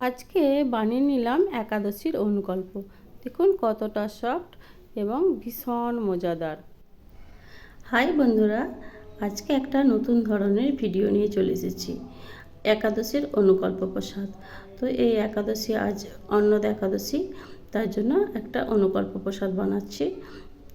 আজকে বানিয়ে নিলাম একাদশীর অনুকল্প। দেখুন কতটা সফট এবং ভীষণ মজাদার। হাই বন্ধুরা, আজকে একটা নতুন ধরনের ভিডিও নিয়ে চলে এসেছি, একাদশীর অনুকল্প প্রসাদ। তো এই একাদশী আজ অন্নদা একাদশী, তার জন্য একটা অনুকল্প প্রসাদ বানাচ্ছি।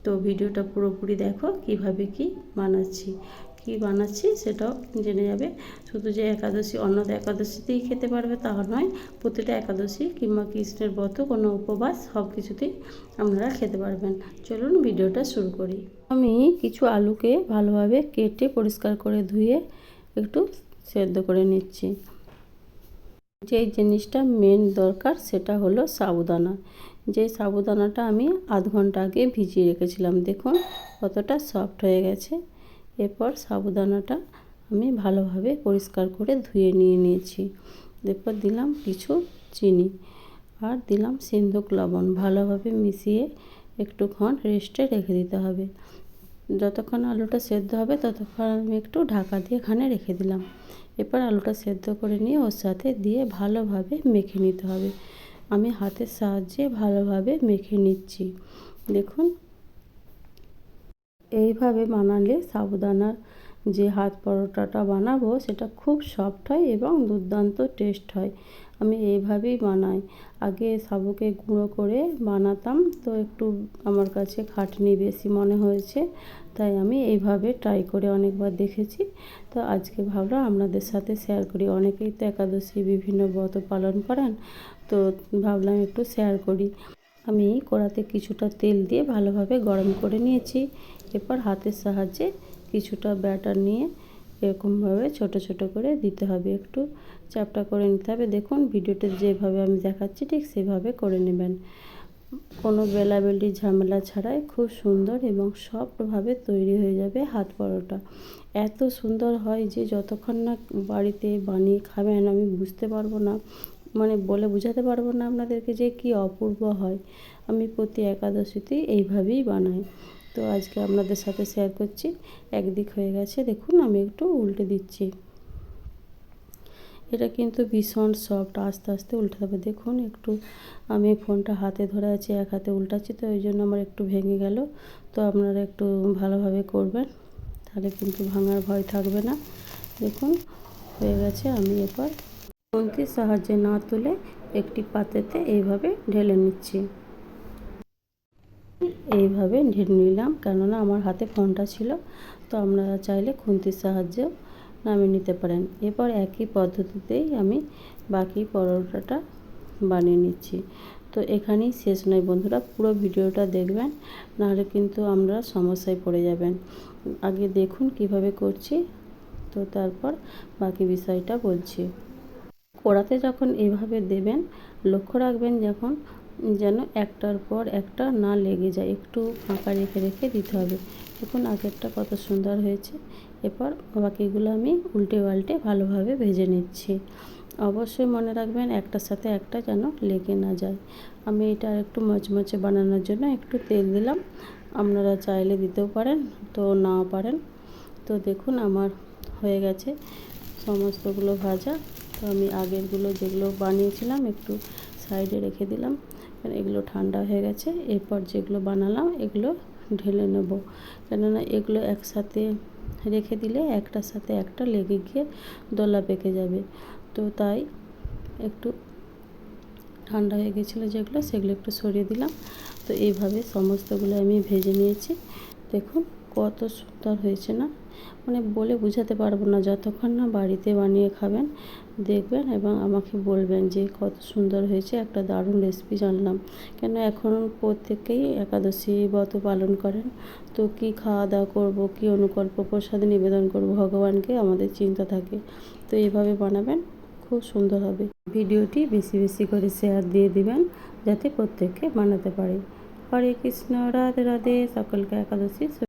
তো ভিডিওটা পুরোপুরি দেখো কিভাবে কি বানাচ্ছি সেটাও জেনে যাবে। শুধু যে একাদশী অন্নদা একাদশীতেই খেতে পারবে তা নয়, প্রতিটা একাদশী কিংবা কৃষ্ণের ব্রত কোনো উপবাস সব কিছুতেই আপনারা খেতে পারবেন। চলুন ভিডিওটা শুরু করি। আমি কিছু আলুকে ভালোভাবে কেটে পরিষ্কার করে ধুয়ে একটু সেদ্ধ করে নিচ্ছি। যেই জিনিসটা মেন দরকার সেটা হলো সাবুদানা। যে সাবুদানাটা আমি আধ ঘন্টা আগে ভিজিয়ে রেখেছিলাম, দেখুন কতটা সফট হয়ে গেছে। এরপর সাবুদানাটা আমি ভালোভাবে পরিষ্কার করে ধুয়ে নিয়েছি। এরপর দিলাম কিছু চিনি আর দিলাম সিন্ধুক লবণ, ভালোভাবে মিশিয়ে একটুক্ষণ রেস্টে রেখে দিতে হবে। যতক্ষণ আলুটা সেদ্ধ হবে ততক্ষণ আমি একটু ঢাকা দিয়ে এখানে রেখে দিলাম। এরপর আলুটা সেদ্ধ করে নিয়ে ওর সাথে দিয়ে ভালোভাবে মেখে নিতে হবে। আমি হাতের সাহায্যে ভালোভাবে মেখে নিচ্ছি। দেখুন এইভাবে বানালে সাবুদানার যে হাত পরোটাটা বানাবো সেটা খুব সফট হয় এবং দুর্দান্ত টেস্ট হয়। আমি এইভাবেই বানাই। আগে সাবুকে গুঁড়ো করে বানাতাম, তো একটু আমার কাছে খাটনি বেশি মনে হয়েছে, তাই আমি এইভাবে ট্রাই করে অনেকবার দেখেছি। তো আজকে ভাবলাম আপনাদের সাথে শেয়ার করি। অনেকেই তো একাদশী বিভিন্ন ব্রত পালন করেন, তো ভাবলাম একটু শেয়ার করি। আমি কড়াতে কিছুটা তেল দিয়ে ভালোভাবে গরম করে নিয়েছি। এরপর হাতের সাহায্যে কিছুটা ব্যাটার নিয়ে এরকমভাবে ছোট ছোট করে দিতে হবে, একটু চ্যাপটা করে নিতে হবে। দেখুন ভিডিওতে যেভাবে আমি দেখাচ্ছি ঠিক সেভাবে করে নেবেন। কোনো বেলাবেলি ঝামেলা ছাড়াই খুব সুন্দর এবং সফটভাবে তৈরি হয়ে যাবে হাত পরোটা। এত সুন্দর হয় যে যতক্ষণ না বাড়িতে বানিয়ে খাবেন আমি বুঝতে পারবো না, মানে বলে বোঝাতে পারবো না আপনাদেরকে যে কি অপূর্ব হয়। আমি প্রতি একাদশীতেই এইভাবেই বানাই। তো আজকে আপনাদের সাথে শেয়ার করছি। একদিক হয়ে গেছে, দেখুন আমি একটু উল্টে দিচ্ছি। এটা কিন্তু ভীষণ সফট, আস্তে আস্তে উল্টে হবে। দেখুন একটু আমি ফোনটা হাতে ধরে আছি, এক হাতে উল্টাচ্ছি, তো ওই জন্য আমার একটু ভেঙে গেল। তো আপনারা একটু ভালোভাবে করবেন, তাহলে কিন্তু ভাঙার ভয় থাকবে না। দেখুন হয়ে গেছে। আমি এরপর খুন্তির সাহায্যে না তুলে একটি পাত্রেতে এইভাবে ঢেলে নিচ্ছি। এইভাবে ঢেলে নিলাম, কেননা আমার হাতে ফোনটা ছিল। তো আপনারা চাইলে খুন্তির সাহায্যেও নামিয়ে নিতে পারেন। এরপর একই পদ্ধতিতেই আমি বাকি পরোটাটা বানিয়ে নিচ্ছি। তো এখানেই শেষ নয় বন্ধুরা, পুরো ভিডিওটা দেখবেন, নাহলে কিন্তু আমরা সমস্যায় পড়ে যাবেন। আগে দেখুন কিভাবে করছি, তো তারপর বাকি বিষয়টা বলছি। কড়াতে যখন এভাবে দেবেন লক্ষ্য রাখবেন যেন একটার পর একটা না লেগে যায়, একটু ফাঁকা রেখে রেখে দিতে হবে। দেখুন আগেরটা কত সুন্দর হয়েছে। এরপর বাকিগুলো আমি উল্টে পাল্টে ভালোভাবে ভেজে নিচ্ছি। অবশ্যই মনে রাখবেন একটার সাথে একটা যেন লেগে না যায়। আমি এটা একটু মচমচে বানানোর জন্য একটু তেল দিলাম, আপনারা চাইলে দিতেও পারেন, তো নাও পারেন। তো দেখুন আমার হয়ে গেছে সমস্তগুলো ভাজা। তো আমি আগেরগুলো যেগুলো বানিয়েছিলাম একটু সাইডে রেখে দিলাম, এগুলো ঠান্ডা হয়ে গেছে। এরপর যেগুলো বানালাম এগুলো ঢেলে নেব, কেননা এগুলো একসাথে রেখে দিলে একটার সাথে একটা লেগে গিয়ে দলা পেকে যাবে। তো তাই একটু ঠান্ডা হয়ে গেছিলো যেগুলো, সেগুলো একটু সরিয়ে দিলাম। তো এইভাবে সমস্তগুলো আমি ভেজে নিয়েছি। দেখুন কত সুন্দর হয়েছে না, মানে বলে বোঝাতে পারবো না। যতক্ষণ না বাড়িতে বানিয়ে খাবেন দেখবেন এবং আমাকে বলবেন যে কত সুন্দর হয়েছে, একটা দারুণ রেসিপি জানলাম। কেন এখন প্রত্যেকেই একাদশী ব্রত পালন করেন, তো কি খাওয়া দাওয়া করবো, কি অনুকল্প প্রসাদ নিবেদন করব ভগবানকে, আমাদের চিন্তা থাকে। তো এইভাবে বানাবেন, খুব সুন্দর হবে। ভিডিওটি বেশি বেশি করে শেয়ার দিয়ে দিবেন যাতে প্রত্যেকে বানাতে পারে। হরে কৃষ্ণ, রাধে রাধে, সকলকে একাদশী